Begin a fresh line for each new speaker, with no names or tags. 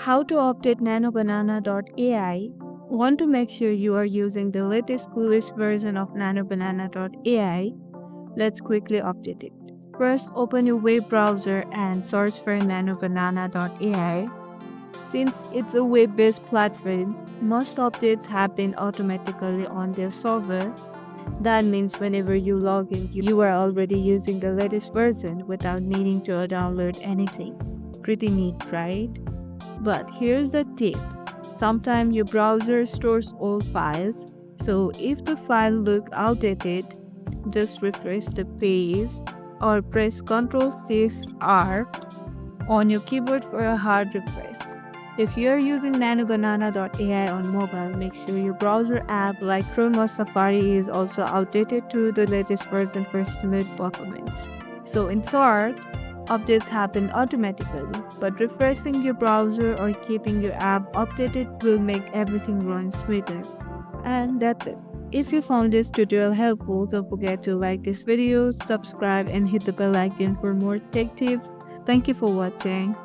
How to update NanoBanana AI? Want to make sure you are using the latest coolest version of NanoBanana AI? Let's quickly update it. First, open your web browser and search for NanoBanana AI. Since it's a web-based platform, most updates happen automatically on their server. That means whenever you log in, you are already using the latest version without needing to download anything. Pretty neat, right? But here's the tip. Sometimes your browser stores old files, so if the file look outdated, just refresh the page or press Ctrl+Shift+R on your keyboard for a hard refresh. If you're using NanoBanana.ai on mobile, make sure your browser app like Chrome or Safari is also updated to the latest version for smooth performance. So in short, updates happen automatically, but refreshing your browser or keeping your app updated will make everything run smoother. And that's it. If you found this tutorial helpful, don't forget to like this video, subscribe, and hit the bell icon for more tech tips. Thank you for watching.